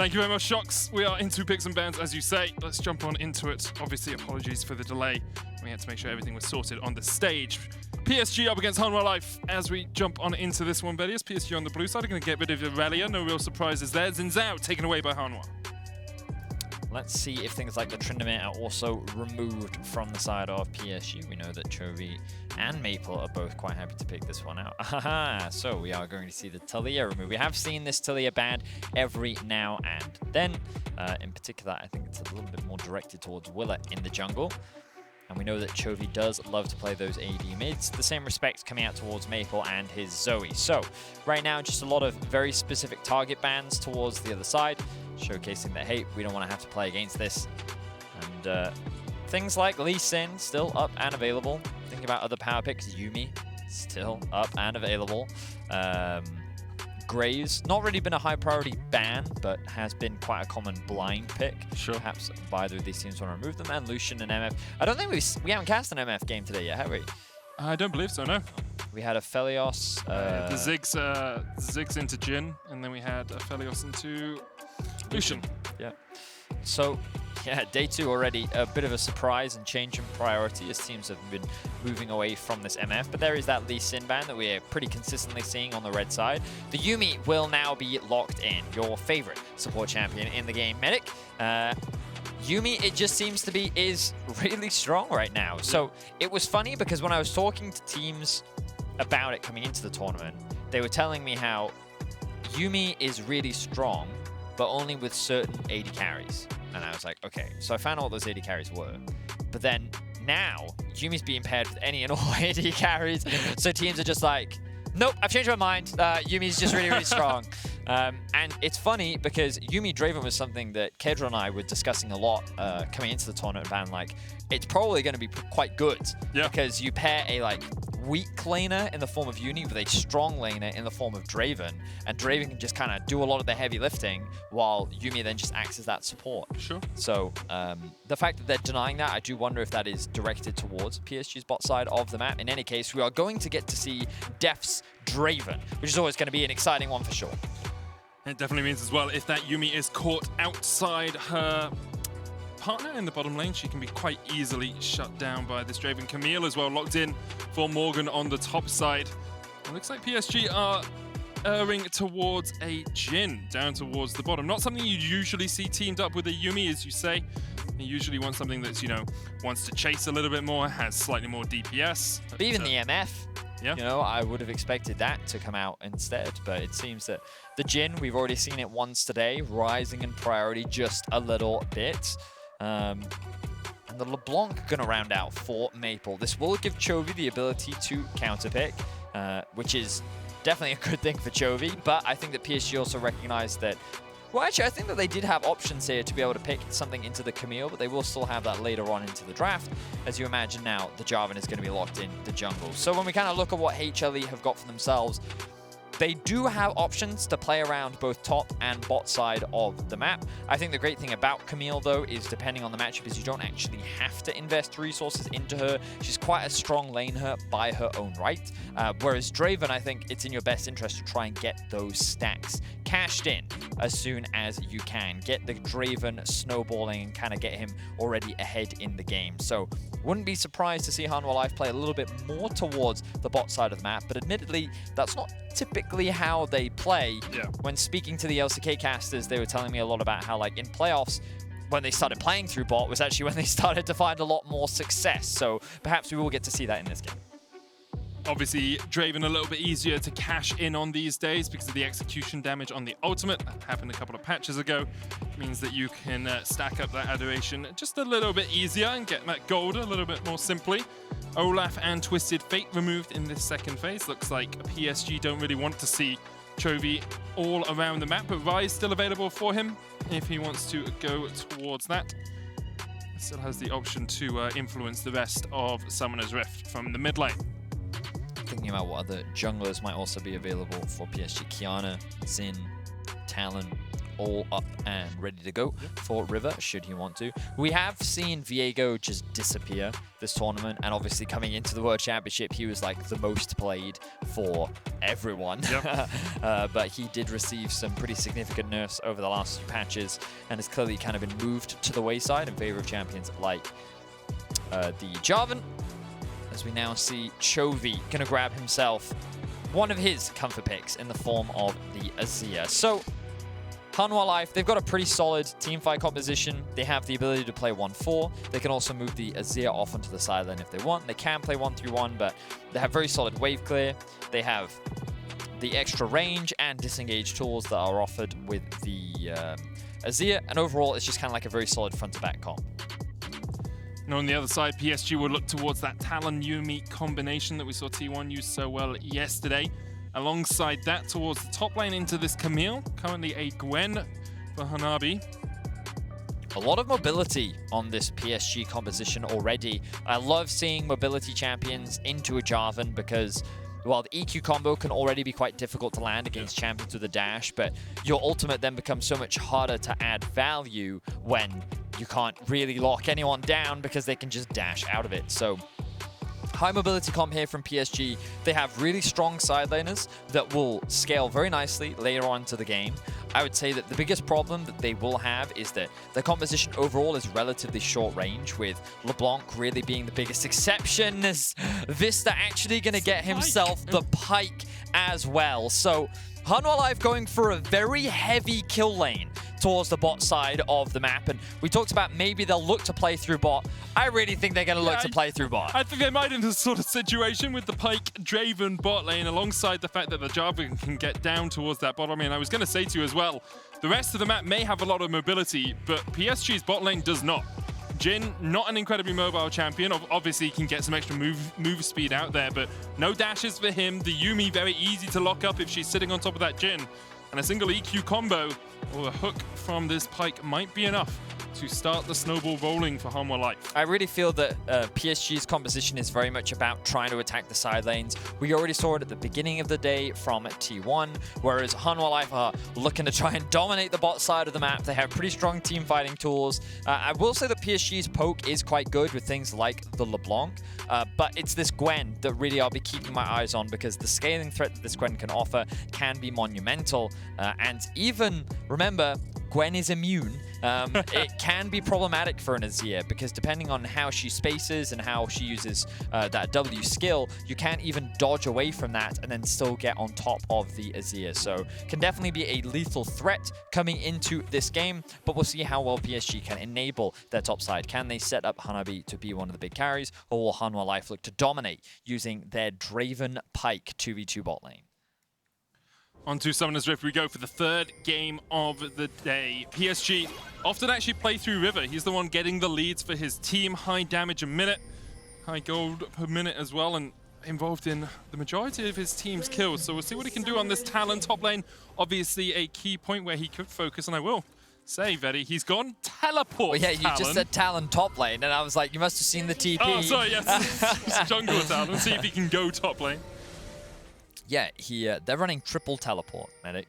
Thank you very much, Shocks. We are into picks and bans, as you say. Let's jump on into it. Obviously, apologies for the delay. We had to make sure everything was sorted on the stage. PSG up against Hanwha Life as we jump on into this one. Betty, PSG on the blue side are going to get rid of Irelia. No real surprises there. Xin Zhao taken away by Hanwha. Let's see if things like the Tryndamere are also removed from the side of PSG. We know that Chovy and Maple are both quite happy to pick this one out. So we are going to see the Taliyah removed. We have seen this Taliyah banned every now and then. In particular, I think it's a little bit more directed towards Willa in the jungle. And we know that Chovy does love to play those AD mids. The same respect coming out towards Maple and his Zoe. So right now, just a lot of very specific target bans towards the other side, showcasing that, hey, we don't want to have to play against this. And things like Lee Sin still up and available. Thinking about other power picks, Yuumi still up and available. Graves, not really been a high priority ban, but has been quite a common blind pick. Sure. Perhaps either of these teams want to remove them. And Lucian and MF. I don't think we haven't cast an MF game today yet, have we? I don't believe so, no. We had a Felios. The Ziggs into Jhin, and then we had a Felios into Lucian. Yeah. So, yeah, day 2 already, a bit of a surprise and change in priority as teams have been moving away from this MF. But there is that Lee Sin ban that we're pretty consistently seeing on the red side. The Yuumi will now be locked in, your favorite support champion in the game. Medic, Yuumi, it just seems to be, is really strong right now. So it was funny because when I was talking to teams about it coming into the tournament, they were telling me how Yuumi is really strong, but only with certain AD carries. And I was like, okay. So I found out what those AD carries were. But then now, Yuumi's being paired with any and all AD carries. So teams are just like, nope, I've changed my mind. Yuumi's just really, really strong. And it's funny because Yuumi Draven was something that Kedra and I were discussing a lot coming into the tournament ban. Like, it's probably going to be quite good. Yeah. Because you pair a like weak laner in the form of Yuumi with a strong laner in the form of Draven, and Draven can just kind of do a lot of the heavy lifting while Yuumi then just acts as that support. Sure. So the fact that they're denying that, I do wonder if that is directed towards PSG's bot side of the map. In any case, we are going to get to see Deft's Draven, which is always going to be an exciting one for sure. It definitely means as well, if that Yuumi is caught outside her partner in the bottom lane, she can be quite easily shut down by this Draven. Camille as well locked in for Morgan on the top side. It looks like PSG are erring towards a Jhin down towards the bottom. Not something you usually see teamed up with a Yuumi, as you say. You usually want something that's, you know, wants to chase a little bit more, has slightly more DPS. But even the MF, yeah, you know, I would have expected that to come out instead. But it seems that the Jhin, we've already seen it once today, rising in priority just a little bit. And the LeBlanc going to round out for Maple. This will give Chovy the ability to counterpick, which is definitely a good thing for Chovy. But I think that PSG also recognized that, well, actually, I think that they did have options here to be able to pick something into the Camille, but they will still have that later on into the draft. As you imagine now, the Jarvan is going to be locked in the jungle. So when we kind of look at what HLE have got for themselves, they do have options to play around both top and bot side of the map. I think the great thing about Camille, though, is depending on the matchup, is you don't actually have to invest resources into her. She's quite a strong laner by her own right. Whereas Draven, I think it's in your best interest to try and get those stacks cashed in as soon as you can. Get the Draven snowballing and kind of get him already ahead in the game. So wouldn't be surprised to see Hanwha Life play a little bit more towards the bot side of the map, but admittedly, that's not typically how they play. Yeah. When speaking to the LCK casters, they were telling me a lot about how, like, in playoffs, when they started playing through bot was actually when they started to find a lot more success. So perhaps we will get to see that in this game. Obviously, Draven a little bit easier to cash in on these days because of the execution damage on the ultimate. That happened a couple of patches ago. It means that you can stack up that adoration just a little bit easier and get that gold a little bit more simply. Olaf and Twisted Fate removed in this second phase. Looks like PSG don't really want to see Chovy all around the map, but Rise still available for him if he wants to go towards that. Still has the option to influence the rest of Summoner's Rift from the mid lane. Thinking about what other junglers might also be available for PSG. Kiana, Xin, Talon, all up and ready to go for River, should he want to. We have seen Viego just disappear this tournament, and obviously coming into the World Championship, he was like the most played for everyone. But he did receive some pretty significant nerfs over the last few patches, and has clearly kind of been moved to the wayside in favor of champions like the Jarvan, as we now see Chovy gonna grab himself one of his comfort picks in the form of the Azir. So Hanwha Life, they've got a pretty solid teamfight composition. They have the ability to play 1-4. They can also move the Azir off onto the sideline if they want. They can play 1-3-1, but they have very solid wave clear. They have the extra range and disengage tools that are offered with the Azir, and overall it's just kind of like a very solid front-to-back comp. And on the other side, PSG will look towards that Talon Yuumi combination that we saw T1 use so well yesterday. Alongside that, towards the top lane into this Camille, currently a Gwen for Hanabi. A lot of mobility on this PSG composition already. I love seeing mobility champions into a Jarvan because, well, the EQ combo can already be quite difficult to land against champions with a dash, but your ultimate then becomes so much harder to add value when you can't really lock anyone down because they can just dash out of it. So high mobility comp here from PSG. They have really strong side laners that will scale very nicely later on to the game. I would say that the biggest problem that they will have is that the composition overall is relatively short range, with LeBlanc really being the biggest exception, as Vsta actually going to get himself the Pyke as well. So Hanwha Life going for a very heavy kill lane towards the bot side of the map, and we talked about maybe they'll look to play through bot. I really think they're going to look to play through bot. I think they might in this sort of situation with the Pyke Draven bot lane, alongside the fact that the Jarvan can get down towards that bot. I mean, I was going to say to you as well, the rest of the map may have a lot of mobility, but PSG's bot lane does not. Jhin, not an incredibly mobile champion. Obviously, he can get some extra move speed out there, but no dashes for him. The Yuumi, very easy to lock up if she's sitting on top of that Jhin. And a single EQ combo or a hook from this Pyke might be enough to start the snowball rolling for Hanwha Life. I really feel that PSG's composition is very much about trying to attack the side lanes. We already saw it at the beginning of the day from T1, whereas Hanwha Life are looking to try and dominate the bot side of the map. They have pretty strong team fighting tools. I will say that PSG's poke is quite good with things like the LeBlanc, but it's this Gwen that really I'll be keeping my eyes on, because the scaling threat that this Gwen can offer can be monumental. And even, remember, Gwen is immune. It can be problematic for an Azir, because depending on how she spaces and how she uses that W skill, you can't even dodge away from that and then still get on top of the Azir. So can definitely be a lethal threat coming into this game, but we'll see how well PSG can enable their top side. Can they set up Hanabi to be one of the big carries, or will Hanwha Life look to dominate using their Draven Pyke 2v2 bot lane? On to Summoner's Rift we go for the third game of the day. PSG often actually play through River. He's the one getting the leads for his team. High damage a minute, high gold per minute as well, and involved in the majority of his team's kills. So we'll see what he can do on this Talon top lane. Obviously a key point where he could focus, and I will say, Vedi, he's gone teleport. Well, yeah, you Talon. just said Talon top lane, and I was like, you must have seen the TP. Oh, sorry, yes. It's jungle Talon. See if he can go top lane. Yeah, they're running triple teleport, Medic.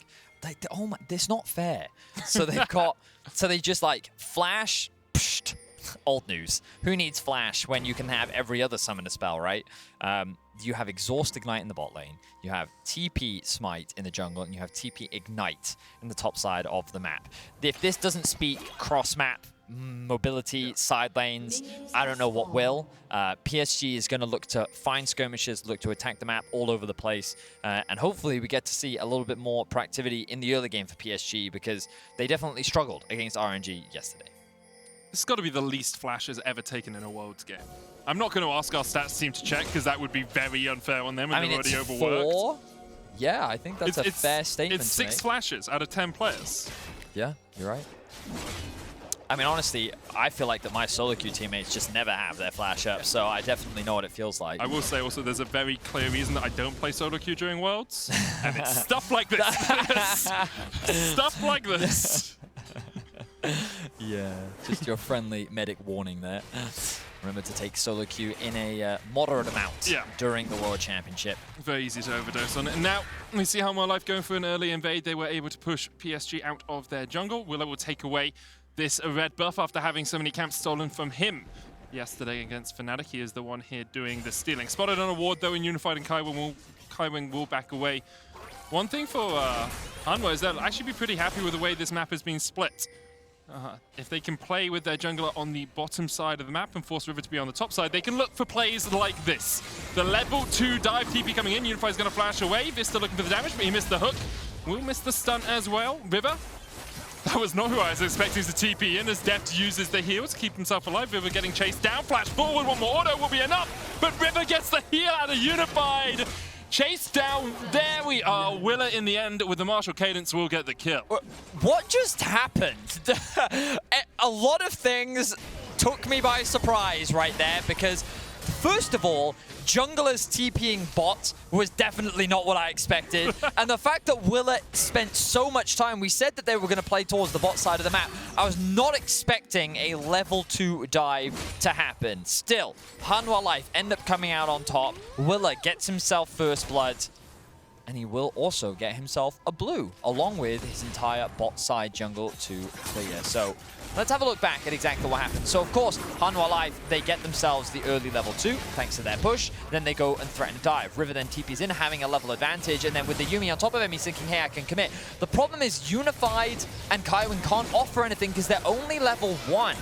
Oh my, it's not fair. So they've got, so they just like flash, psht, old news. Who needs flash when you can have every other summoner spell, right? You have Exhaust Ignite in the bot lane, you have TP Smite in the jungle, and you have TP Ignite in the top side of the map. If this doesn't speak cross-map, mobility, side lanes, I don't know what will. PSG is going to look to find skirmishes, look to attack the map all over the place, and hopefully we get to see a little bit more proactivity in the early game for PSG, because they definitely struggled against RNG yesterday. This has got to be the least flashes ever taken in a Worlds game. I'm not going to ask our stats team to check, because that would be very unfair on them, and they're already overworked. 4? Yeah, I think that's a fair statement. It's 6 flashes out of 10 players. Yeah, you're right. I mean, honestly, I feel like that my solo queue teammates just never have their flash up, so I definitely know what it feels like. I will say also there's a very clear reason that I don't play solo queue during Worlds, and it's stuff like this. Stuff like this. Yeah, just your friendly Medic warning there. Remember to take solo queue in a moderate amount during the World Championship. Very easy to overdose on it. And now we see Hanwha Life going for an early invade. They were able to push PSG out of their jungle. Willow will take away this red buff after having so many camps stolen from him yesterday against Fnatic. He is the one here doing the stealing. Spotted on a ward though in Unified, and Kaiwing will back away. One thing for Hanwha is they'll actually be pretty happy with the way this map has been split. If they can play with their jungler on the bottom side of the map and force River to be on the top side, they can look for plays like this. The level 2 dive TP coming in. Unified's going to flash away. Vsta looking for the damage, but he missed the hook. Will miss the stun as well. River, that was not who I was expecting to TP in, as Deft uses the heal to keep himself alive. River getting chased down. Flash forward. One more auto will be enough, but River gets the heal out of Unified. Chase down, there we are. Willa in the end with the martial cadence will get the kill. What just happened? A lot of things took me by surprise right there, because first of all, junglers TPing bot was definitely not what I expected. And the fact that Willa spent so much time, we said that they were going to play towards the bot side of the map. I was not expecting a level 2 dive to happen. Still, Hanwha Life end up coming out on top. Willa gets himself first blood, and he will also get himself a blue, along with his entire bot side jungle to clear. So let's have a look back at exactly what happened. So of course, Hanwha Life, they get themselves the early level 2, thanks to their push. Then they go and threaten dive. River then TP's in, having a level advantage. And then with the Yuumi on top of him, he's thinking, hey, I can commit. The problem is Unified and Kaiwing can't offer anything because they're only level 1.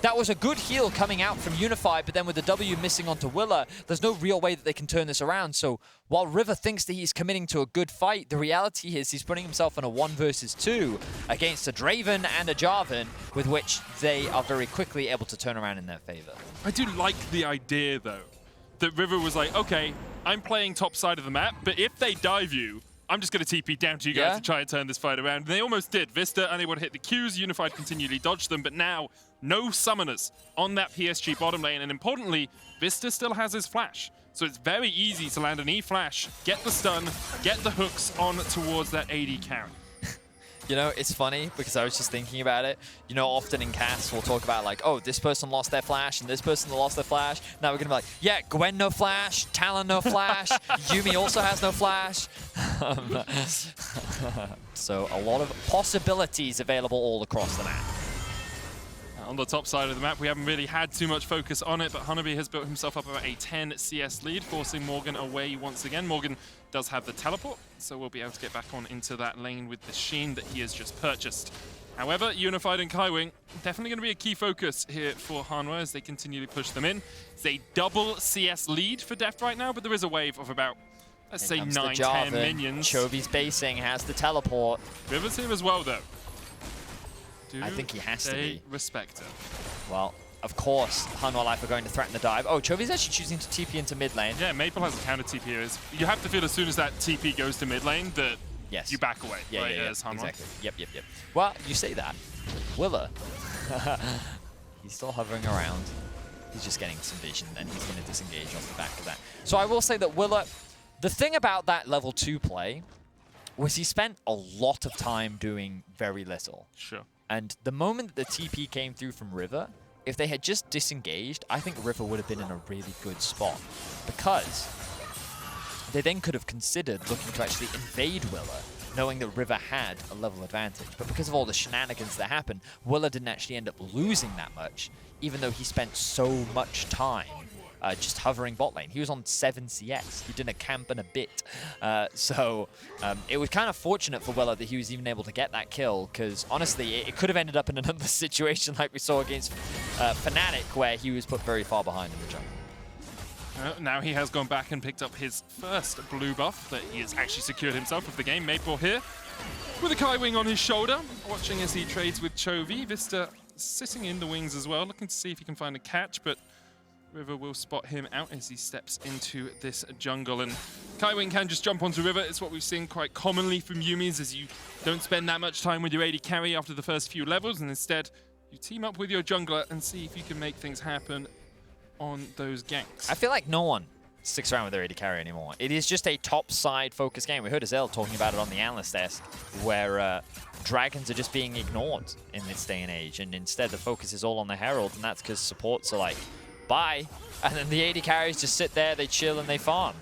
That was a good heal coming out from Unified, but then with the W missing onto Willa, there's no real way that they can turn this around. So while River thinks that he's committing to a good fight, the reality is he's putting himself in a 1 versus 2 against a Draven and a Jarvan, with which they are very quickly able to turn around in their favor. I do like the idea, though, that River was like, okay, I'm playing top side of the map, but if they dive you, I'm just going to TP down to you guys to try and turn this fight around. And they almost did. Vsta unable to hit the Qs. Unified continually dodged them, but now no summoners on that PSG bottom lane. And importantly, Vsta still has his flash. So it's very easy to land an E-flash, get the stun, get the hooks on towards that AD carry. You know, it's funny because I was just thinking about it. You know, often in casts we'll talk about like, oh, this person lost their flash and this person lost their flash. Now we're going to be like, yeah, Gwen no flash, Talon no flash, Yuumi also has no flash. So a lot of possibilities available all across the map. On the top side of the map, we haven't really had too much focus on it, but Hanabi has built himself up about a 10 CS lead, forcing Morgan away once again. Morgan does have the teleport, so we'll be able to get back on into that lane with the Sheen that he has just purchased. However, Unified and Kaiwing, definitely going to be a key focus here for Hanwha as they continually push them in. It's a double CS lead for Deft right now, but there is a wave of about, let's say, 9-10 minions. Chovy's basing, has the teleport. River's here as well, though. I think he has to be. Respect it. Well, of course, Hanwha Life are going to threaten the dive. Oh, Chovy's actually choosing to TP into mid lane. Yeah, Maple has a counter TP here. You have to feel as soon as that TP goes to mid lane that you back away. Yeah, right, yeah, Hanwha. Exactly. Yep. Well, you say that. Willa, he's still hovering around. He's just getting some vision, and he's going to disengage off the back of that. So I will say that Willa, the thing about that level 2 play was he spent a lot of time doing very little. Sure. And the moment that the TP came through from River, if they had just disengaged, I think River would have been in a really good spot. Because they then could have considered looking to actually invade Willa, knowing that River had a level advantage. But because of all the shenanigans that happened, Willa didn't actually end up losing that much, even though he spent so much time just hovering bot lane. He was on 7 CS. He did a camp and a bit. So it was kind of fortunate for Willa that he was even able to get that kill, because honestly, it could have ended up in another situation like we saw against Fnatic, where he was put very far behind in the jungle. Now he has gone back and picked up his first blue buff that he has actually secured himself with the game. Maple here with a Kaiwing on his shoulder, watching as he trades with Chovy. Vsta sitting in the wings as well, looking to see if he can find a catch, but River will spot him out as he steps into this jungle. And Kaiwing can just jump onto River. It's what we've seen quite commonly from Yuumi's, as you don't spend that much time with your AD carry after the first few levels, and instead you team up with your jungler and see if you can make things happen on those ganks. I feel like no one sticks around with their AD carry anymore. It is just a top-side focus game. We heard Azir talking about it on the analyst desk, where dragons are just being ignored in this day and age, and instead the focus is all on the Herald, and that's because supports are like bye. And then the AD carries just sit there, they chill and they farm.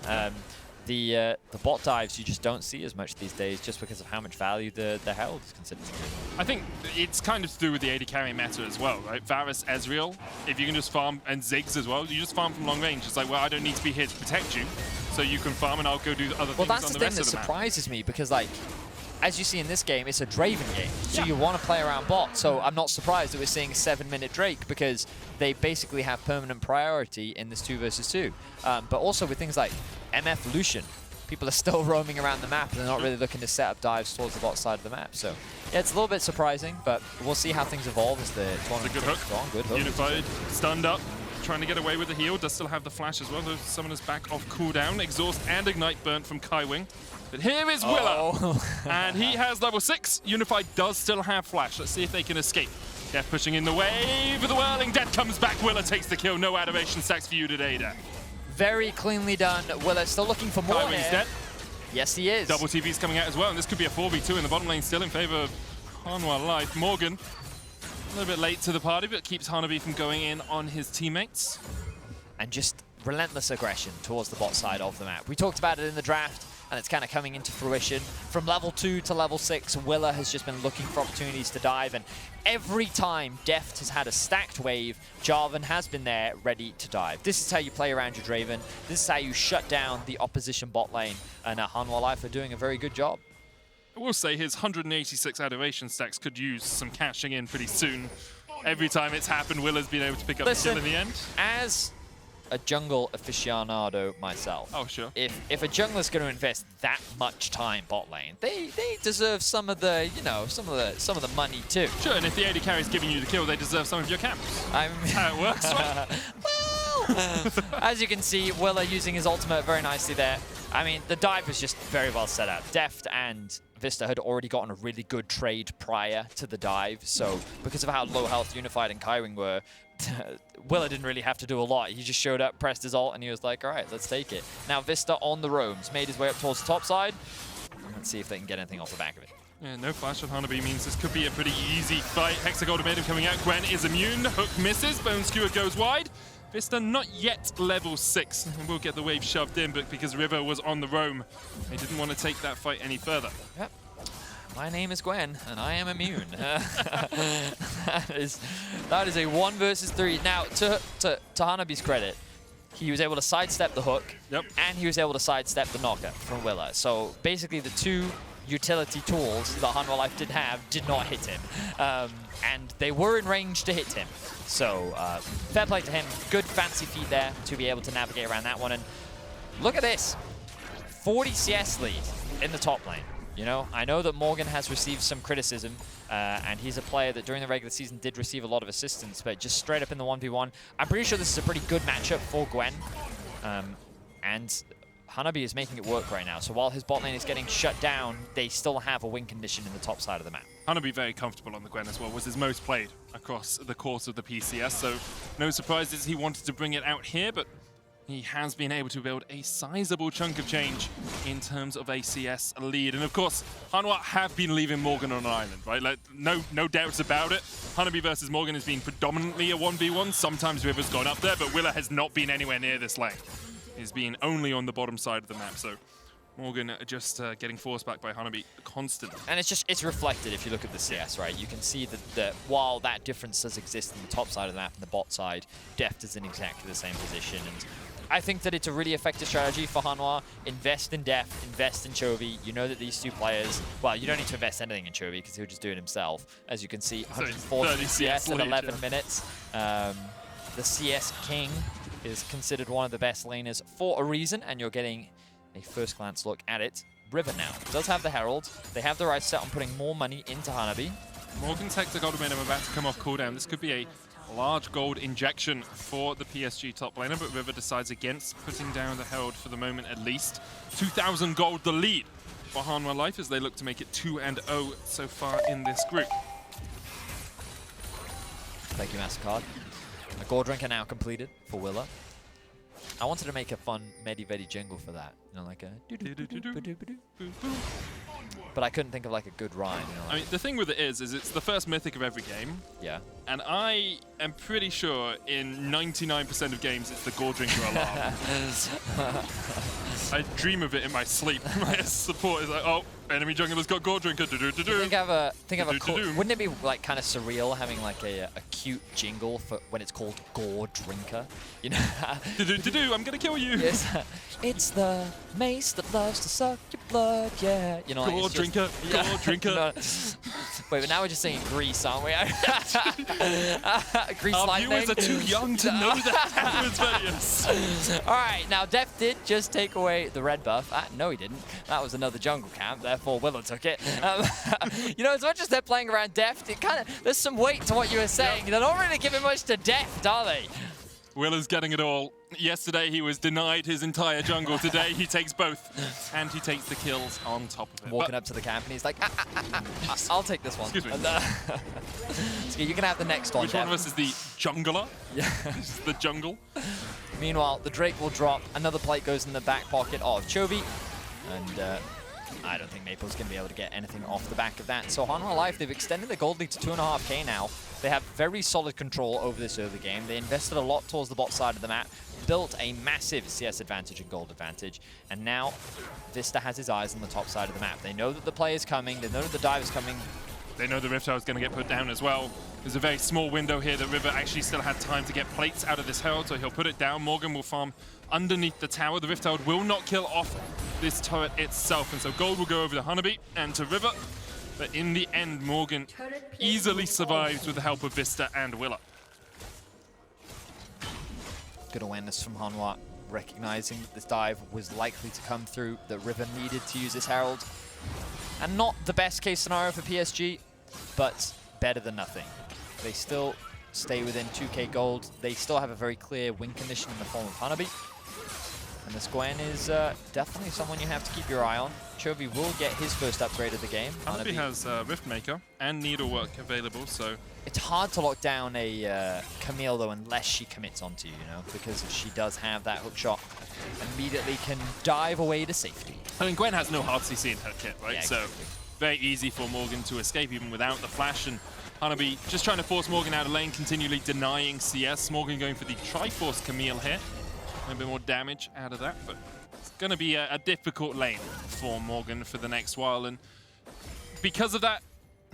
The bot dives you just don't see as much these days just because of how much value the Herald is considered to be. I think it's kind of to do with the AD carry meta as well, right? Varus, Ezreal, if you can just farm, and Ziggs as well, you just farm from long range. It's like, well, I don't need to be here to protect you, so you can farm and I'll go do other things on the rest of the map. Well, that's the thing that surprises me because, like, as you see in this game, it's a Draven game, so you want to play around bot. So I'm not surprised that we're seeing a 7-minute Drake because they basically have permanent priority in this 2 versus 2. But also with things like MF Lucian, people are still roaming around the map and they're not really looking to set up dives towards the bot side of the map. So yeah, it's a little bit surprising, but we'll see how things evolve as the tournament goes on. Good hook. Unified, stunned up, trying to get away with the heal, does still have the flash as well. The summoner's back off cooldown, exhaust and ignite burnt from Kaiwing. But here is Willa, and he has level 6. Unified does still have flash. Let's see if they can escape. Deft pushing in the wave of the whirling. Deft comes back. Willa takes the kill. No adoration stacks for you today, Deft. Very cleanly done. Willa still looking for more. Kaiwing's dead. Yes, he is. Double TV's coming out as well, and this could be a 4v2 in the bottom lane still in favor of Hanwha Life. Morgan, a little bit late to the party, but keeps Hanabi from going in on his teammates. And just relentless aggression towards the bot side of the map. We talked about it in the draft, and it's kind of coming into fruition. From level 2 to level 6, Willa has just been looking for opportunities to dive, and every time Deft has had a stacked wave, Jarvan has been there ready to dive. This is how you play around your Draven. This is how you shut down the opposition bot lane, and Hanwha Life are doing a very good job. I will say his 186 adoration stacks could use some cashing in pretty soon. Every time it's happened, Willa's been able to pick up the kill in the end. As a jungle aficionado myself. Oh, sure. If a jungler's going to invest that much time bot lane, they deserve some of the, you know, some of the money too. Sure, and if the AD carry's giving you the kill, they deserve some of your camps. How it works, right? Well, as you can see, Willa using his ultimate very nicely there. I mean, the dive was just very well set up. Deft and Vsta had already gotten a really good trade prior to the dive, so because of how low health Unified and Kaiwing were, Willa didn't really have to do a lot. He just showed up, pressed his ult, and he was like, all right, let's take it. Now Vsta on the roams, made his way up towards the top side. Let's see if they can get anything off the back of it. Yeah, no flash on Hanabi means this could be a pretty easy fight. Hexagold Maiden coming out. Gwen is immune. Hook misses. Bone Skewer goes wide. Vsta not yet level 6. And we'll get the wave shoved in, but because River was on the roam, they didn't want to take that fight any further. Yep. My name is Gwen, and I am immune. that is a 1 versus 3. Now, to Hanabi's credit, he was able to sidestep the hook, and he was able to sidestep the knocker from Willa. So basically, the 2 utility tools that Hanwha Life did have did not hit him, and they were in range to hit him. So fair play to him. Good fancy feat there to be able to navigate around that one. And look at this, 40 CS lead in the top lane. You know, I know that Morgan has received some criticism, and he's a player that during the regular season did receive a lot of assistance, but just straight up in the 1v1, I'm pretty sure this is a pretty good matchup for Gwen. And Hanabi is making it work right now, so while his bot lane is getting shut down, they still have a win condition in the top side of the map. Hanabi very comfortable on the Gwen as well, was his most played across the course of the PCS, so no surprises he wanted to bring it out here, but he has been able to build a sizable chunk of change in terms of a CS lead. And of course, Hanwha have been leaving Morgan on an island, right? Like, no doubts about it. Hanabi versus Morgan has been predominantly a 1v1. Sometimes River's gone up there, but Willa has not been anywhere near this lane. He's been only on the bottom side of the map, so Morgan just getting forced back by Hanabi constantly. And it's reflected if you look at the CS, right? You can see that while that difference does exist in the top side of the map and the bot side, Deft is in exactly the same position. And I think that it's a really effective strategy for Hanwha. Invest in Deft, invest in Chovy. You know that these 2 players, well, you don't need to invest anything in Chovy because he'll just do it himself. As you can see, 140 CS in 11 minutes. The CS King is considered one of the best laners for a reason, and you're getting a first glance look at it. River now does have the Herald. They have the right set on putting more money into Hanabi. Morgan's Hexagold Momentum about to come off cooldown. This could be a large gold injection for the PSG top laner, but River decides against putting down the Herald for the moment at least. 2,000 gold the lead for Hanwha Life as they look to make it 2-0 so far in this group. Thank you, MasterCard. A gold drinker now completed for Willa. I wanted to make a fun Medi-Vedi jingle for that. You know, like a... But I couldn't think of like a good rhyme. You know, like, I mean, the thing with it is it's the first mythic of every game. yeah. And I am pretty sure in 99% of games it's the Gore Drinker alarm. I dream of it in my sleep. My support is like, oh, enemy jungler's got Gore Drinker. Do do do do. Think of a wouldn't it be like kind of surreal having like a cute jingle for when it's called Gore Drinker? You know? Do do do do. I'm gonna kill you. Yes. It's the mace that loves to suck your blood. Yeah. You know. Like, Gore Drinker. Yeah. Gore Drinker. No. Wait, but now we're just singing Grease, aren't we? Grease Our lightning. viewers are too young to know that happens, Vegas. All right, now Deft did just take away the red buff. No, he didn't. That was another jungle camp. Therefore, Willow took it. You know, as much as they're playing around Deft, it kind of there's some weight to what you were saying. Yep. They're not really giving much to Deft, are they? Willow's getting it all. Yesterday he was denied his entire jungle. Today he takes both, and he takes the kills on top of it. Walking up to the camp and he's like, I'll take this one. Excuse me. So you can have the next one. Which one of us is the jungler? Yeah. This is the jungle. Meanwhile, the Drake will drop. Another plate goes in the back pocket of Chovy. And I don't think Maple's going to be able to get anything off the back of that. So Hanwha Life, they've extended the gold lead to 2.5k now. They have very solid control over this early game. They invested a lot towards the bot side of the map, built a massive CS advantage and gold advantage, and now Vsta has his eyes on the top side of the map. They know that the play is coming, they know that the dive is coming. They know the Rift Tower is going to get put down as well. There's a very small window here that River actually still had time to get plates out of this Herald, so he'll put it down. Morgan will farm underneath the tower. The Rift Tower will not kill off this turret itself, and so gold will go over to Hanabi and to River. But in the end, Morgan easily survives with the help of Vsta and Willa. Good awareness from Hanwha, recognizing that this dive was likely to come through, that River needed to use this Herald. And not the best case scenario for PSG, but better than nothing. They still stay within 2k gold. They still have a very clear win condition in the form of Hanabi. And this Gwen is definitely someone you have to keep your eye on. Chovy will get his first upgrade of the game. Hanabi has Riftmaker and Needlework available, so... It's hard to lock down a Camille, though, unless she commits onto you, you know, because if she does have that hook shot, immediately can dive away to safety. I mean, Gwen has no hard CC in her kit, right? Yeah, so very easy for Morgan to escape even without the flash, and Hanabi just trying to force Morgan out of lane, continually denying CS. Morgan going for the Triforce Camille here. A bit more damage out of that, but it's going to be a difficult lane for Morgan for the next while, and because of that,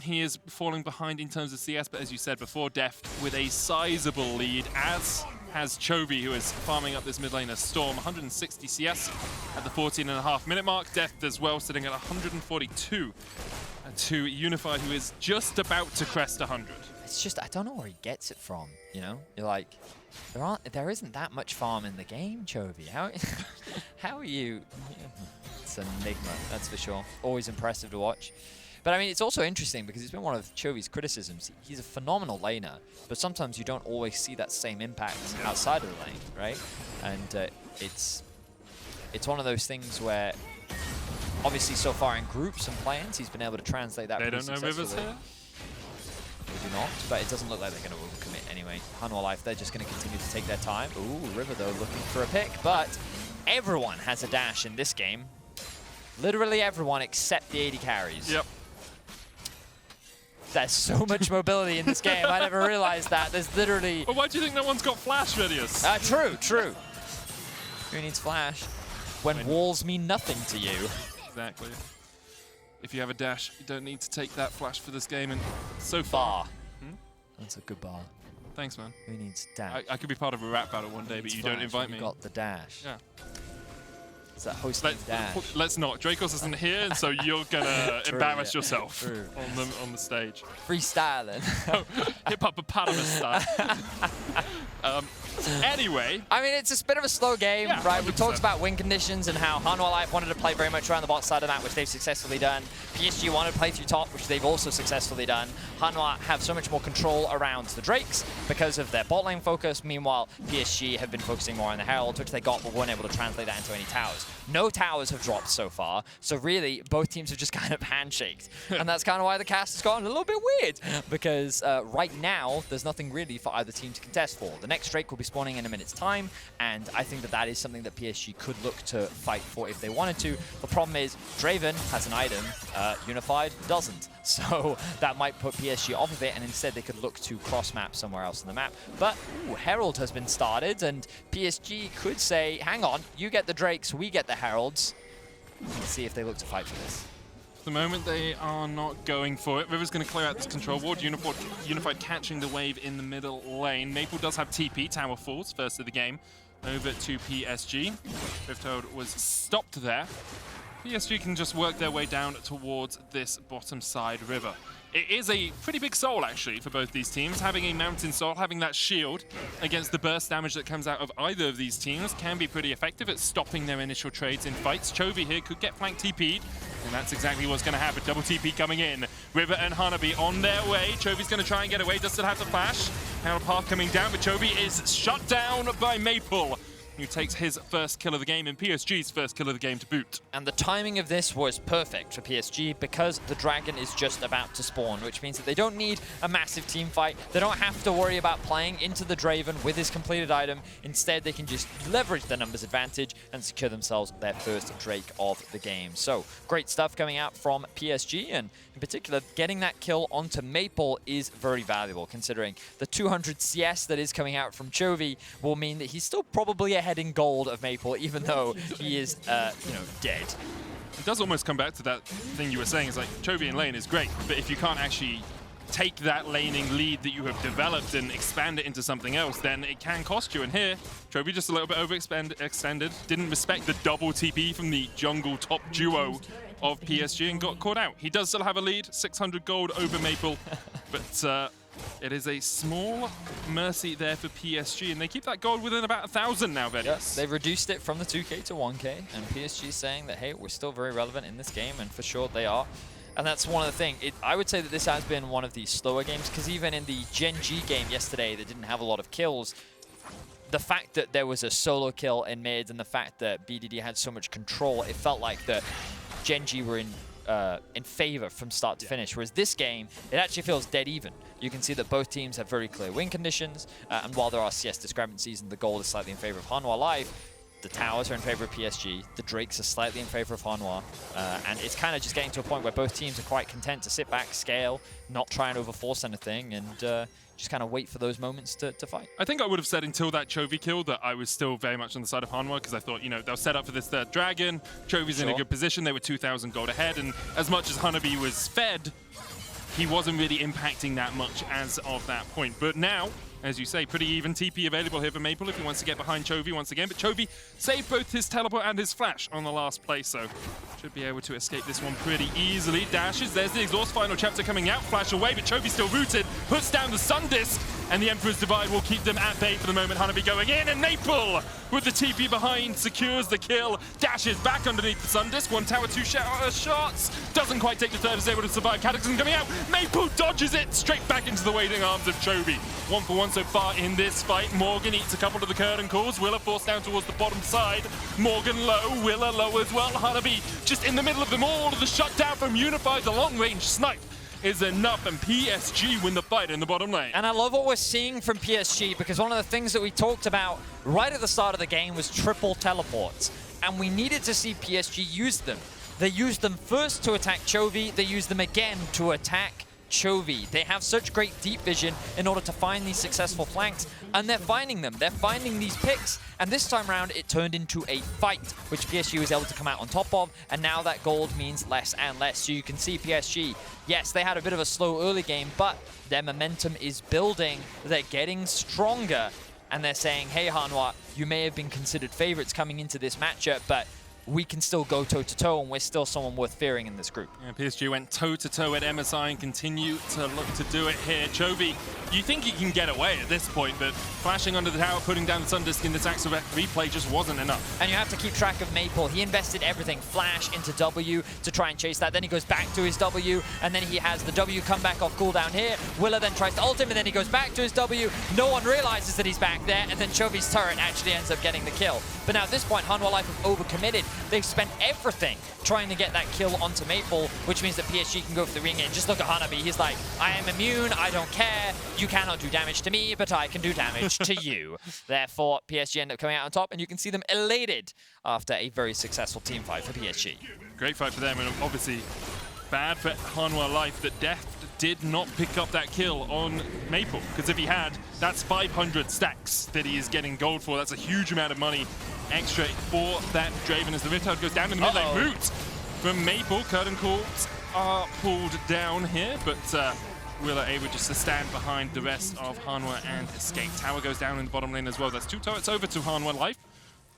he is falling behind in terms of CS, but as you said before, Deft with a sizable lead, as has Chovy, who is farming up this mid lane as Storm, 160 CS at the 14.5 minute mark. Deft as well, sitting at 142 to Unified, who is just about to crest 100. It's just, I don't know where he gets it from, you know? You're like, there isn't that much farm in the game, Chovy. How are you? It's an enigma, that's for sure. Always impressive to watch. But I mean, it's also interesting because it's been one of Chovy's criticisms. He's a phenomenal laner, but sometimes you don't always see that same impact outside of the lane, right? And it's one of those things where, obviously, so far in groups and play-ins, he's been able to translate that. They don't know River's here. They do not, but it doesn't look like they're going to overcommit anyway. Hanwha Life, they're just going to continue to take their time. Ooh, River though looking for a pick, but everyone has a dash in this game. Literally everyone except the AD carries. Yep. There's so much mobility in this game. I never realized that. There's literally... Well, why do you think no one's got flash, Vidius? True. Who needs flash? When walls mean nothing to you. Exactly. If you have a dash, you don't need to take that flash for this game, and so far... That's a good bar. Thanks, man. Who needs dash? I could be part of a rap battle one day, but you don't invite me. You got the dash. Yeah. It's that hosting dash. Let's not. Dracos isn't here, and so you're gonna embarrass yourself True. on the stage. Freestyling. Hip hop hippopotamus style. Anyway. I mean, it's a bit of a slow game, yeah, right? 100%. We talked about win conditions and how Hanwha Life wanted to play very much around the bot side of that, which they've successfully done. PSG wanted to play through top, which they've also successfully done. Hanwha have so much more control around the Drakes because of their bot lane focus. Meanwhile, PSG have been focusing more on the Herald, which they got but weren't able to translate that into any towers. No towers have dropped so far, so really both teams have just kind of handshaked. And that's kind of why the cast has gotten a little bit weird, because right now there's nothing really for either team to contest for. The next Drake will be spawning in a minute's time, and I think that that is something that PSG could look to fight for if they wanted to. The problem is Draven has an item, Unified doesn't. So that might put PSG off of it, and instead they could look to cross-map somewhere else on the map. But Herald has been started, and PSG could say, hang on, you get the Drakes, we get the Heralds. Let's see if they look to fight for this. At the moment, they are not going for it. River's going to clear out this control ward. Unified catching the wave in the middle lane. Maple does have TP. Tower falls first of the game over to PSG. Rifthold was stopped there. PSG can just work their way down towards this bottom side river. It is a pretty big soul, actually, for both these teams. Having a mountain soul, having that shield against the burst damage that comes out of either of these teams can be pretty effective at stopping their initial trades in fights. Chovy here could get flank TP'd, and that's exactly what's going to happen. Double TP coming in. River and Hanabi on their way. Chovy's going to try and get away, does still have the flash. Now path coming down, but Chovy is shut down by Maple, who takes his first kill of the game and PSG's first kill of the game to boot. And the timing of this was perfect for PSG because the dragon is just about to spawn, which means that they don't need a massive team fight. They don't have to worry about playing into the Draven with his completed item. Instead, they can just leverage the numbers advantage and secure themselves their first Drake of the game. So great stuff coming out from PSG, and in particular, getting that kill onto Maple is very valuable, considering the 200 CS that is coming out from Chovy will mean that he's still probably ahead in gold of Maple, even though he is, dead. It does almost come back to that thing you were saying. It's like, Chovy in lane is great, but if you can't actually take that laning lead that you have developed and expand it into something else, then it can cost you. And here, Chovy just a little bit overextended, didn't respect the double TP from the jungle top duo of PSG and got caught out. He does still have a lead, 600 gold over Maple, but it is a small mercy there for PSG, and they keep that gold within about 1,000 now, Vedius. Yes, they've reduced it from the 2K to 1K, and PSG saying that, hey, we're still very relevant in this game, and for sure they are. And that's one of the things. I would say that this has been one of the slower games, because even in the Gen G game yesterday that didn't have a lot of kills, the fact that there was a solo kill in mid and the fact that BDD had so much control, it felt like that Gen G were in favor from start to finish, whereas this game, it actually feels dead even. You can see that both teams have very clear win conditions, and while there are CS discrepancies and the gold is slightly in favor of Hanwha Live, the towers are in favor of PSG, the Drakes are slightly in favor of Hanwha, and it's kind of just getting to a point where both teams are quite content to sit back, scale, not try and overforce anything, and just kind of wait for those moments to fight. I think I would have said until that Chovy kill that I was still very much on the side of Hanwha, because I thought, you know, they'll set up for this third dragon, Chovy's in a good position, they were 2,000 gold ahead, and as much as Hanabi was fed, he wasn't really impacting that much as of that point. But now, as you say, pretty even TP available here for Maple if he wants to get behind Chovy once again. But Chovy saved both his teleport and his flash on the last play, so should be able to escape this one pretty easily. Dashes, there's the exhaust final chapter coming out, flash away, but Chovy's still rooted, puts down the Sun Disc, and the Emperor's Divide will keep them at bay for the moment. Hanabi going in, and Maple with the TP behind secures the kill, dashes back underneath the Sun Disc, one tower, two shots, doesn't quite take the third, is able to survive. Cataclysm coming out, Maple dodges it straight back into the waiting arms of Chovy. 1 for 1 so far in this fight. Morgan eats a couple of the curtain calls, Willa forced down towards the bottom side, Morgan low, Willa low as well. Hanabi just in the middle of them all, the shutdown from Unified, the long range snipe is enough, and PSG win the fight in the bottom lane. And I love what we're seeing from PSG, because one of the things that we talked about right at the start of the game was triple teleports, and we needed to see PSG use them. They used them first to attack Chovy, they used them again to attack Chovy. They have such great deep vision in order to find these successful flanks, and they're finding them. They're finding these picks, and this time around it turned into a fight, which PSG was able to come out on top of, and now that gold means less and less. So you can see PSG, yes, they had a bit of a slow early game, but their momentum is building. They're getting stronger, and they're saying, hey, Hanwha, you may have been considered favorites coming into this matchup, but we can still go toe-to-toe, and we're still someone worth fearing in this group. Yeah, PSG went toe-to-toe at MSI and continue to look to do it here. Chovy You think he can get away at this point, but flashing under the tower, putting down the Sun Disc in this Axel replay just wasn't enough. And you have to keep track of Maple. He invested everything. Flash into W to try and chase that. Then he goes back to his W, and then he has the W come back off cooldown here. Willa then tries to ult him, and then he goes back to his W. No one realizes that he's back there, and then Chovy's turret actually ends up getting the kill. But now at this point, Hanwha Life have overcommitted. They've spent everything trying to get that kill onto Maple, which means that PSG can go for the ring in. Just look at Hanabi. He's like, I am immune. I don't care. You cannot do damage to me, but I can do damage to you. Therefore, PSG end up coming out on top, and you can see them elated after a very successful team fight for PSG. Great fight for them, and obviously bad for Hanwha Life that Deft did not pick up that kill on Maple, because if he had, that's 500 stacks that he is getting gold for. That's a huge amount of money extra for that Draven as the Rift goes down in the mid lane. Moot from Maple. Curtain calls are pulled down here, but Willa able just to stand behind the rest of Hanwha and escape. Tower goes down in the bottom lane as well. That's 2 turrets over to Hanwha Life,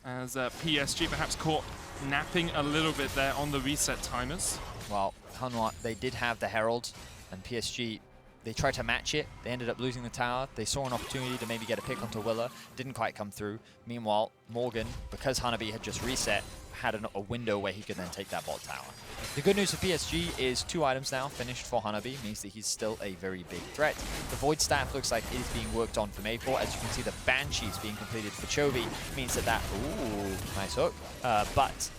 as PSG perhaps caught napping a little bit there on the reset timers. Well, Hanwha, they did have the Herald, and PSG, they tried to match it. They ended up losing the tower. They saw an opportunity to maybe get a pick onto Willa. Didn't quite come through. Meanwhile, Morgan, because Hanabi had just reset, had a window where he could then take that bot tower. The good news for PSG is 2 items now finished for Hanabi, means that he's still a very big threat. The Void Staff looks like it is being worked on for Maple. As you can see, the Banshees being completed for Chovy means that ooh, nice hook. But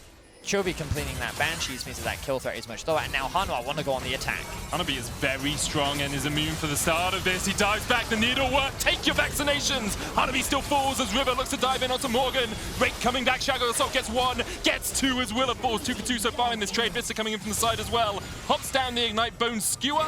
Chovy completing that Banshees means that kill threat is much lower, and now Hanwha want to go on the attack. Hanabi is very strong and is immune for the start of this. He dives back, the needle work, take your vaccinations! Hanabi still falls as River looks to dive in onto Morgan. Rake coming back, Shadow Assault gets 1, gets 2 as Willa falls, 2 for 2 so far in this trade. Vsta coming in from the side as well. Hops down the Ignite Bone Skewer,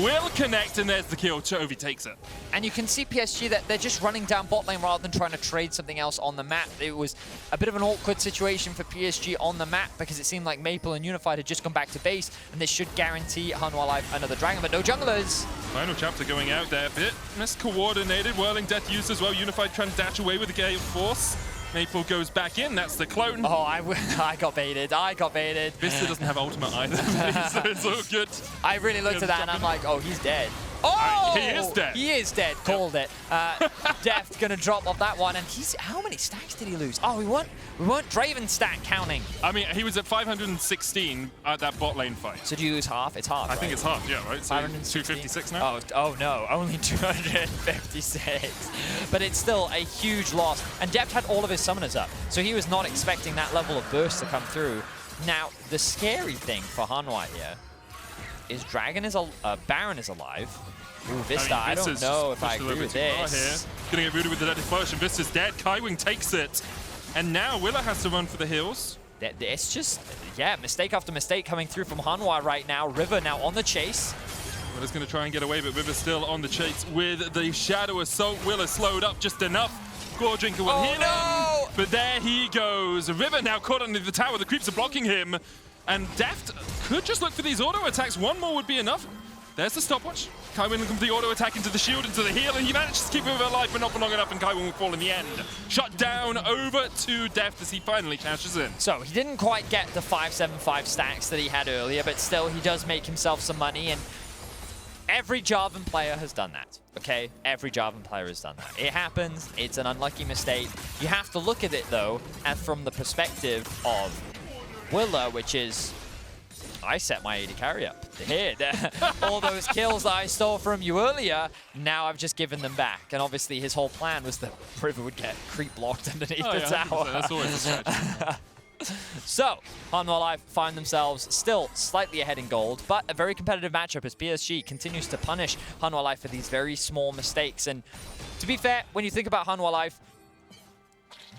will connect, and there's the kill. Chovy takes it. And you can see PSG that they're just running down bot lane rather than trying to trade something else on the map. It was a bit of an awkward situation for PSG on the map because it seemed like Maple and Unified had just gone back to base, and this should guarantee Hanwha Life another dragon, but no junglers. Final chapter going out there, a bit miscoordinated. Whirling Death used as well. Unified trying to dash away with the Gale Force. Maple goes back in, that's the clone. Oh, I got baited, I got baited. Vista doesn't have ultimate either, so it's all good. I really looked at that and I'm like, oh, he's dead. Oh! He is dead. He is dead, called it. Deft gonna drop off that one, and how many stacks did he lose? Oh, we weren't Draven stack counting. I mean, he was at 516 at that bot lane fight. So do you lose half? It's half, I think it's half, yeah, right? So 256 now? Oh no, only 256. But it's still a huge loss. And Deft had all of his summoners up, so he was not expecting that level of burst to come through. Now, the scary thing for Hanwha here is Baron is alive. Ooh, Vsta, I don't know if I agree with this. Gonna get rooted with the deadly flash, and Vista's dead. Kaiwing takes it. And now Willa has to run for the hills. It's just, yeah, mistake after mistake coming through from Hanwha right now. River now on the chase. Willa's gonna try and get away, but River's still on the chase with the Shadow Assault. Willa slowed up just enough. Gore Drinker will hit him. But there he goes. River now caught under the tower. The creeps are blocking him. And Deft could just look for these auto attacks. One more would be enough. There's the stopwatch. Kaiwing will complete auto attack into the shield, into the heal, and he manages to keep River alive, but not for long enough, and Kaiwing will fall in the end. Shut down over to Deft as he finally cashes in. So he didn't quite get the 575 stacks that he had earlier, but still he does make himself some money, and every Jarvan player has done that, okay? Every Jarvan player has done that. It happens. It's an unlucky mistake. You have to look at it, though, and from the perspective of Willa, which is, I set my AD carry up. Here, all those kills that I stole from you earlier, now I've just given them back. And obviously his whole plan was that River would get creep blocked underneath the tower. That's always a strategy. So, Hanwha Life find themselves still slightly ahead in gold, but a very competitive matchup as PSG continues to punish Hanwha Life for these very small mistakes. And to be fair, when you think about Hanwha Life,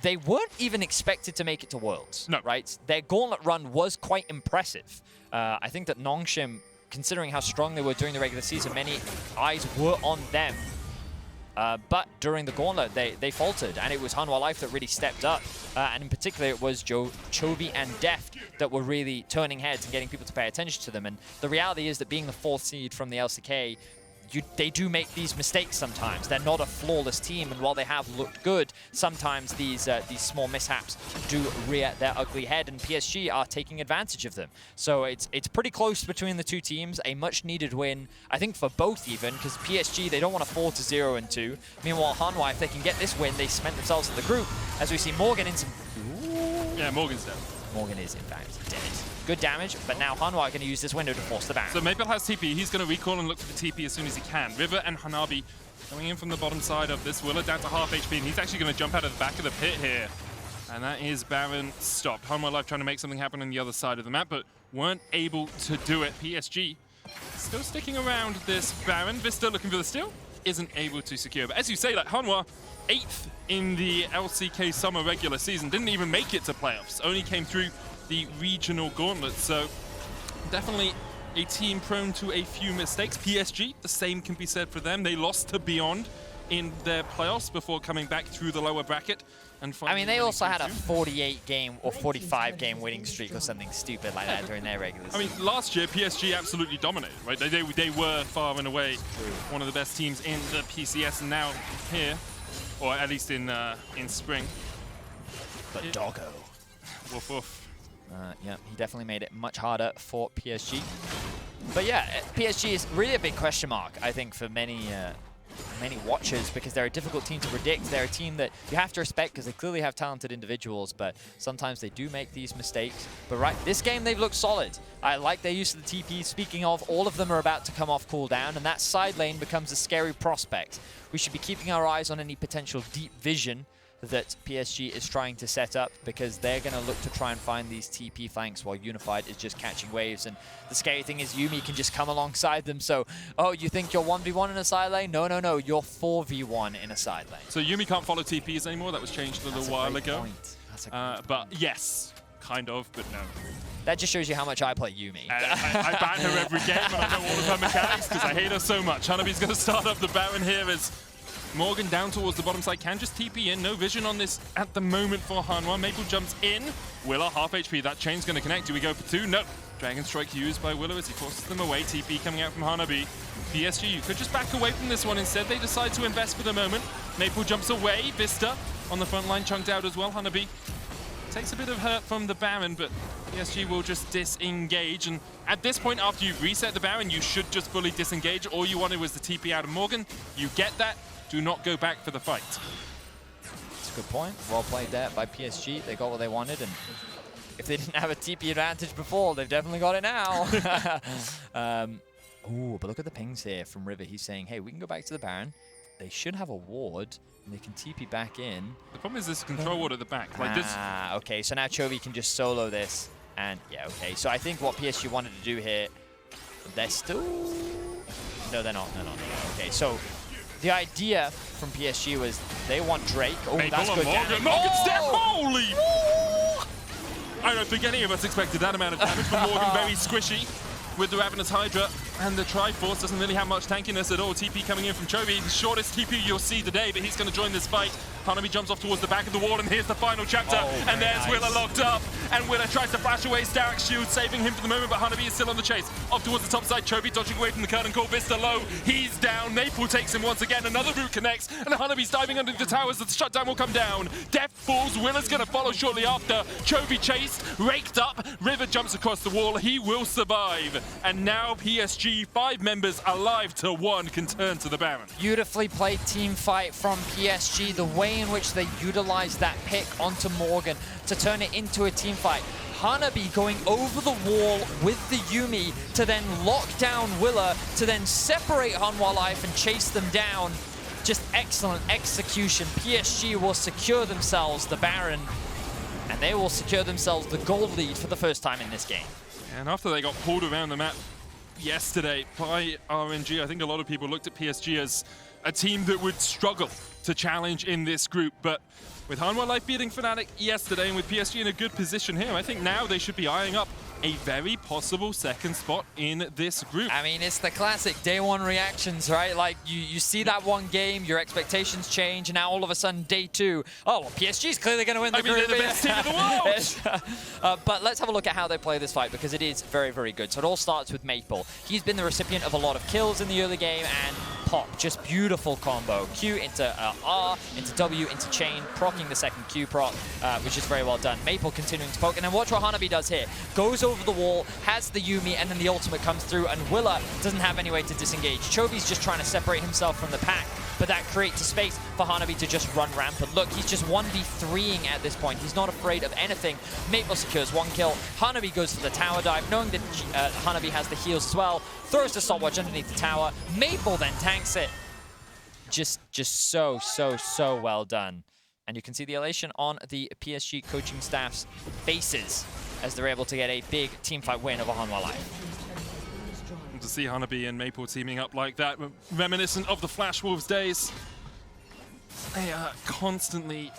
they weren't even expected to make it to Worlds, right? Their gauntlet run was quite impressive. I think that Nongshim, considering how strong they were during the regular season, many eyes were on them. But during the gauntlet, they faltered, and it was Hanwha Life that really stepped up. And in particular, it was Chovy and Deft that were really turning heads and getting people to pay attention to them. And the reality is that being the 4th seed from the LCK, they do make these mistakes sometimes. They're not a flawless team, and while they have looked good, sometimes these small mishaps do rear their ugly head, and PSG are taking advantage of them. So it's pretty close between the two teams. A much-needed win, I think, for both even, because PSG, they don't want to fall to 0-2. Meanwhile, Hanwha, if they can get this win, they cement themselves in the group, as we see Morgan in some... Ooh. Yeah, Morgan's dead. Morgan is, in fact, dead. Good damage, but now Hanwha are going to use this window to force the Baron. So Maple has TP. He's going to recall and look for the TP as soon as he can. River and Hanabi coming in from the bottom side of this. Willa down to half HP, and he's actually going to jump out of the back of the pit here. And that is Baron stopped. Hanwha Life trying to make something happen on the other side of the map, but weren't able to do it. PSG still sticking around this Baron. Vsta looking for the steal. Isn't able to secure. But as you say, like Hanwha, 8th in the LCK summer regular season, didn't even make it to playoffs. Only came through the regional gauntlet. So definitely a team prone to a few mistakes. PSG, the same can be said for them. They lost to Beyond in their playoffs before coming back through the lower bracket. And I mean, they also had a 48-game or 45-game winning streak or something stupid like that during their regular season. I mean, last year, PSG absolutely dominated, right? They were far and away one of the best teams in the PCS, and now here, or at least in spring. But doggo. Woof woof. Yeah, he definitely made it much harder for PSG. But yeah, PSG is really a big question mark, I think, for many watchers, because they're a difficult team to predict. They're a team that you have to respect because they clearly have talented individuals, but sometimes they do make these mistakes. But right, this game they've looked solid. I like their use of the TP. Speaking of, all of them are about to come off cooldown, and that side lane becomes a scary prospect. We should be keeping our eyes on any potential deep vision that PSG is trying to set up, because they're going to look to try and find these TP flanks while Unified is just catching waves. And the scary thing is Yuumi can just come alongside them. So, oh, you think you're 1v1 in a side lane? No, no, no, you're 4v1 in a side lane. So Yuumi can't follow TPs anymore. That was changed a little while ago. That's a great but yes, kind of, but no. That just shows you how much I play Yuumi. I ban her every game, and I know all of her mechanics because I hate her so much. Hanabi's going to start up the Baron here as Morgan down towards the bottom side, can just TP in. No vision on this at the moment for Hanwha. Maple jumps in. Willa, half HP. That chain's going to connect. Do we go for 2? No. Dragon Strike used by Willow as he forces them away. TP coming out from Hanabi. PSG, you could just back away from this one. Instead, they decide to invest for the moment. Maple jumps away. Vsta on the front line, chunked out as well. Hanabi takes a bit of hurt from the Baron, but PSG will just disengage. And at this point, after you reset the Baron, you should just fully disengage. All you wanted was the TP out of Morgan. You get that. Do not go back for the fight. That's a good point. Well played there by PSG. They got what they wanted, and if they didn't have a TP advantage before, they've definitely got it now. Ooh, but look at the pings here from River. He's saying, hey, we can go back to the Baron. They should have a ward, and they can TP back in. The problem is this control ward at the back. Like this. Okay, so now Chovy can just solo this, and yeah, okay. So I think what PSG wanted to do here, they're still... No, they're not. No. Okay, so the idea from PSG was they want Drake. Oh, that's good damage. Morgan's dead! Holy! I don't think any of us expected that amount of damage from Morgan. Very squishy with the Ravenous Hydra, and the Triforce doesn't really have much tankiness at all. TP coming in from Chovy, the shortest TP you'll see today, but he's going to join this fight. Hanabi jumps off towards the back of the wall, and here's the final chapter. And there's nice. Willa locked up, and Willa tries to flash away Starrick's shield, saving him for the moment, but Hanabi is still on the chase. Off towards the top side, Chovy dodging away from the curtain call. Vsta low, he's down. Maple takes him once again, another route connects, and Hanabi's diving under the towers, so the shutdown will come down. Deft falls, Willa's going to follow shortly after. Chovy chased, raked up, River jumps across the wall, he will survive. And now PSG, 5 members alive to 1, can turn to the Baron. Beautifully played team fight from PSG. The way in which they utilized that pick onto Morgan to turn it into a team fight. Hanabi going over the wall with the Yuumi to then lock down Willa, to then separate Hanwha Life and chase them down. Just excellent execution. PSG will secure themselves the Baron, and they will secure themselves the gold lead for the first time in this game. And after they got pulled around the map yesterday by RNG, I think a lot of people looked at PSG as a team that would struggle to challenge in this group. But with Hanwha Life beating Fnatic yesterday and with PSG in a good position here, I think now they should be eyeing up a very possible second spot in this group. I mean, it's the classic day one reactions, right? Like, you see that one game, your expectations change, and now all of a sudden, day two, oh, well, PSG's clearly going to win the group. They're the best team in the world! But let's have a look at how they play this fight, because it is very, very good. So it all starts with Maple. He's been the recipient of a lot of kills in the early game, and pop, just beautiful combo. Q into R, into W, into chain, proccing the second Q proc, which is very well done. Maple continuing to poke, and then watch what Hanabi does here. Goes over the wall, has the Yuumi, and then the ultimate comes through, and Willa doesn't have any way to disengage. Chovy's just trying to separate himself from the pack, but that creates a space for Hanabi to just run rampant. Look, he's just 1v3ing at this point. He's not afraid of anything. Maple secures one kill. Hanabi goes for the tower dive, knowing that Hanabi has the heals as well. Throws the stopwatch underneath the tower. Maple then tanks it. Just so well done. And you can see the elation on the PSG coaching staff's faces as they're able to get a big teamfight win over Hanwha Life. To see Hanabi and Maple teaming up like that, reminiscent of the Flash Wolves days. They are constantly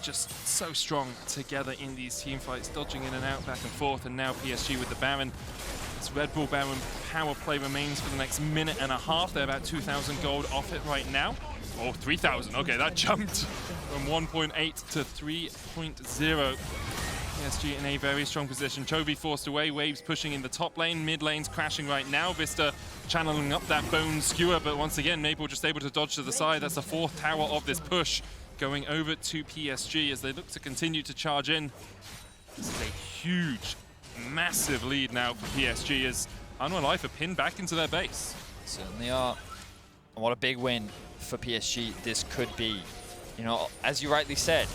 just so strong together in these team fights, dodging in and out, back and forth, and now PSG with the Baron. This Red Bull Baron power play remains for the next minute and a half. They're about 2,000 gold off it right now. Oh, 3,000. Okay, that jumped from 1.8 to 3.0. PSG in a very strong position. Chovy forced away, Waves pushing in the top lane, mid lane's crashing right now. Vsta channeling up that bone skewer, but once again, Maple just able to dodge to the side. That's the fourth tower of this push going over to PSG as they look to continue to charge in. This is a huge, massive lead now for PSG as Hanwha Life are pinned back into their base. Certainly are. And what a big win for PSG this could be. You know, as you rightly said,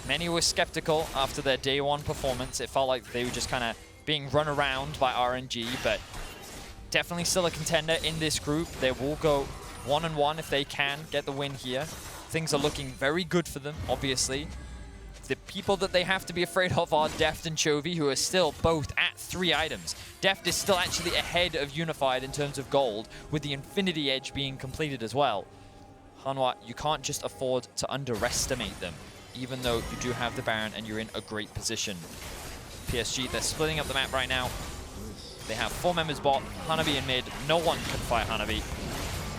many were skeptical after their day one performance. It felt like they were just kind of being run around by RNG, but definitely still a contender in this group. They will go 1-1 if they can get the win here. Things are looking very good for them, obviously. The people that they have to be afraid of are Deft and Chovy, who are still both at 3 items. Deft is still actually ahead of Unified in terms of gold, with the Infinity Edge being completed as well. Hanwha, you can't just afford to underestimate them, even though you do have the Baron and you're in a great position. PSG, they're splitting up the map right now. They have 4 members bot, Hanabi in mid. No one can fight Hanabi.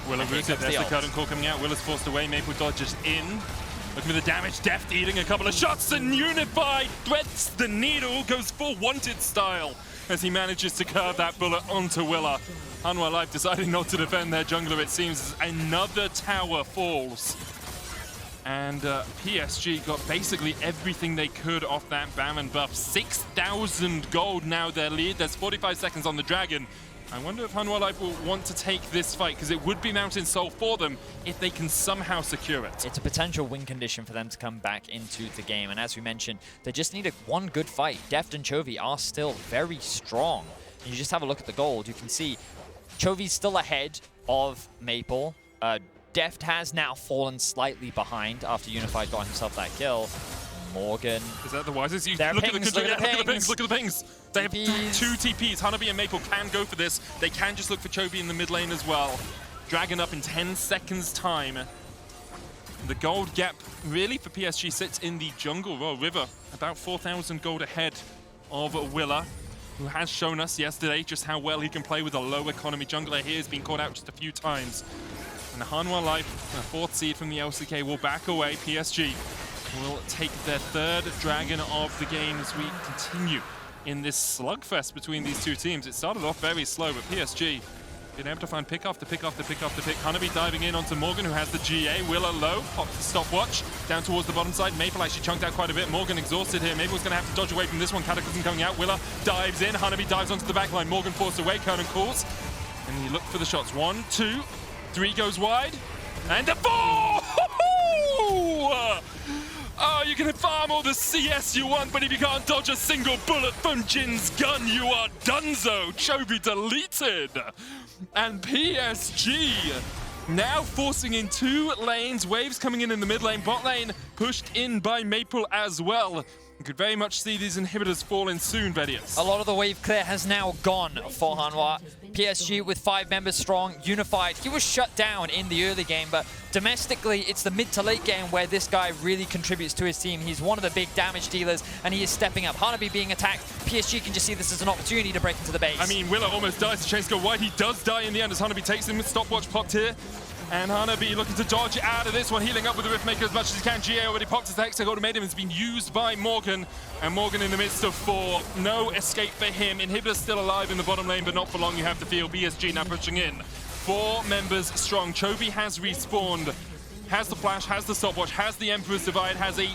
Willa rooted, there's the curtain call coming out. Willa's forced away, Maple dodges in. Looking for the damage, Deft eating a couple of shots, and Unified threads the needle, goes full Wanted style as he manages to curve that bullet onto Willa. Hanwha Life deciding not to defend their jungler, it seems, as another tower falls. And PSG got basically everything they could off that Baron buff. 6,000 gold now their lead. There's 45 seconds on the Dragon. I wonder if Hanwha Life will want to take this fight, because it would be Mountain Soul for them if they can somehow secure it. It's a potential win condition for them to come back into the game. And as we mentioned, they just need one good fight. Deft and Chovy are still very strong. And you just have a look at the gold. You can see Chovy's still ahead of Maple. Deft has now fallen slightly behind after Unified got himself that kill. Morgan. Is that the wisest? Look at the pings. Look at the pings. They have 2 TPs. Hanabi and Maple can go for this. They can just look for Chovy in the mid lane as well. Dragon up in 10 seconds time. The gold gap really for PSG sits in the jungle. Well, River about 4,000 gold ahead of Willa, who has shown us yesterday just how well he can play with a low economy jungler. He has been caught out just a few times. And Hanwha Life, a 4th seed from the LCK, will back away. PSG will take their 3rd Dragon of the game as we continue in this slugfest between these two teams. It started off very slow, but PSG been able to find pick after pick after pick after pick. Hanabi diving in onto Morgan, who has the GA. Willa low, pops the stopwatch down towards the bottom side. Maple actually chunked out quite a bit. Morgan exhausted here. Maple's going to have to dodge away from this one. Cataclysm coming out. Willa dives in. Hanabi dives onto the back line. Morgan forced away. Kernan calls. And he looked for the shots. 1, 2, 3 goes wide. And the 4! Oh, you can farm all the CS you want, but if you can't dodge a single bullet from Jin's gun, you are donezo. Chovy deleted. And PSG now forcing in 2 lanes. Waves coming in the mid lane. Bot lane pushed in by Maple as well. You could very much see these inhibitors fall in soon, Vedius. A lot of the wave clear has now gone for Hanwha. PSG with 5 members strong, Unified. He was shut down in the early game, but domestically, it's the mid to late game where this guy really contributes to his team. He's one of the big damage dealers, and he is stepping up. Hanabi being attacked. PSG can just see this as an opportunity to break into the base. I mean, Willa almost dies to Chains go wide. He does die in the end as Hanabi takes him with stopwatch popped here. And Hanabi looking to dodge out of this one, healing up with the Riftmaker as much as he can. GA already popped his Hex ultimatum, has been used by Morgan. And Morgan in the midst of 4. No escape for him. Inhibitor's still alive in the bottom lane, but not for long, you have to feel. PSG now pushing in. 4 members strong. Chovy has respawned, has the flash, has the stopwatch, has the Emperor's Divide, has a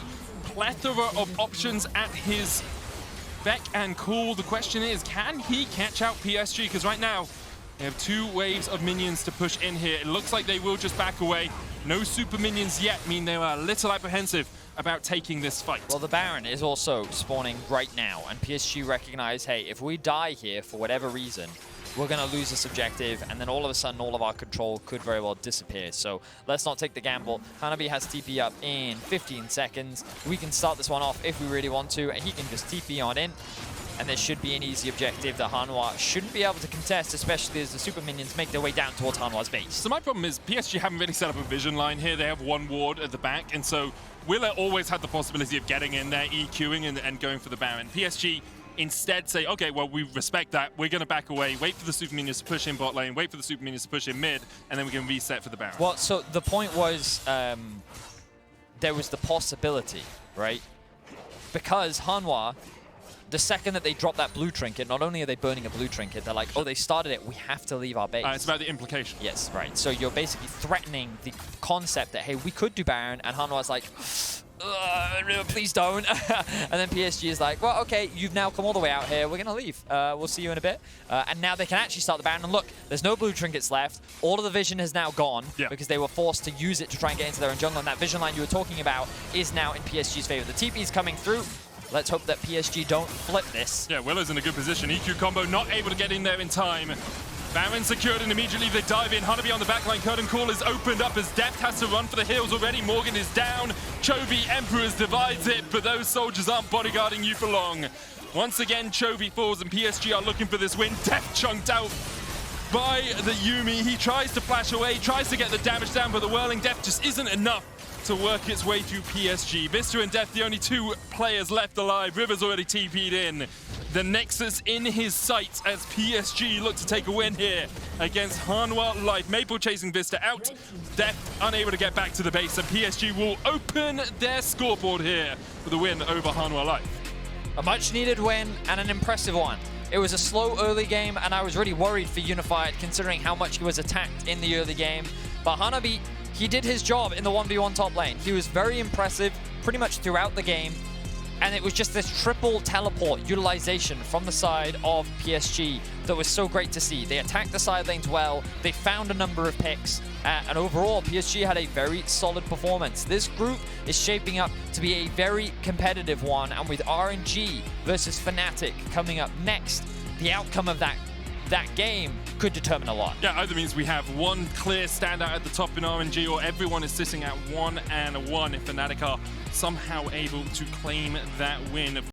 plethora of options at his beck and call. The question is, can he catch out PSG? Because right now, they have 2 waves of minions to push in here. It looks like they will just back away. No super minions yet, mean they are a little apprehensive about taking this fight. Well, the Baron is also spawning right now, and PSG recognize, hey, if we die here for whatever reason, we're going to lose this objective, and then all of a sudden, all of our control could very well disappear. So let's not take the gamble. Hanabi has TP up in 15 seconds. We can start this one off if we really want to, and he can just TP on in. And there should be an easy objective that Hanwha shouldn't be able to contest, especially as the super minions make their way down towards Hanwha's base. So my problem is PSG haven't really set up a vision line here. They have 1 ward at the back, and so Willa always had the possibility of getting in there, EQing and going for the Baron. PSG instead say, okay, well, we respect that. We're going to back away, wait for the super minions to push in bot lane, wait for the super minions to push in mid, and then we can reset for the Baron. Well, so the point was there was the possibility, right? Because Hanwha, the second that they drop that blue trinket, not only are they burning a blue trinket, they're like, oh, they started it, we have to leave our base. It's about the implication. Yes, right. So you're basically threatening the concept that, hey, we could do Baron, and Hanwha's like, please don't. And then PSG is like, well, okay, you've now come all the way out here, we're going to leave. We'll see you in a bit. And now they can actually start the Baron, and look, there's no blue trinkets left. All of the vision has now gone because they were forced to use it to try and get into their own jungle, and that vision line you were talking about is now in PSG's favor. The TP's coming through. Let's hope that PSG don't flip this. Yeah, Willow's in a good position. EQ combo not able to get in there in time. Baron secured, and immediately they dive in. Hanabi on the backline. Curtain call is opened up as Deft has to run for the hills already. Morgan is down. Chovy Emperors divides it, but those soldiers aren't bodyguarding you for long. Once again, Chovy falls, and PSG are looking for this win. Deft chunked out by the Yuumi. He tries to flash away, tries to get the damage down, but the whirling Deft just isn't enough to work its way through PSG. Vsta and Deft, the only 2 players left alive. River's already TP'd in. The Nexus in his sights as PSG look to take a win here against Hanwha Life. Maple chasing Vsta out. Deft unable to get back to the base, and PSG will open their scoreboard here with a win over Hanwha Life. A much needed win and an impressive one. It was a slow early game, and I was really worried for Unified considering how much he was attacked in the early game. But Hanabi, he did his job in the 1v1 top lane. He was very impressive pretty much throughout the game. And it was just this triple teleport utilization from the side of PSG that was so great to see. They attacked the side lanes well. They found a number of picks. And overall, PSG had a very solid performance. This group is shaping up to be a very competitive one. And with RNG versus Fnatic coming up next, the outcome of that game could determine a lot. Yeah, either means we have 1 clear standout at the top in RNG, or everyone is sitting at 1-1 if Fnatic are somehow able to claim that win.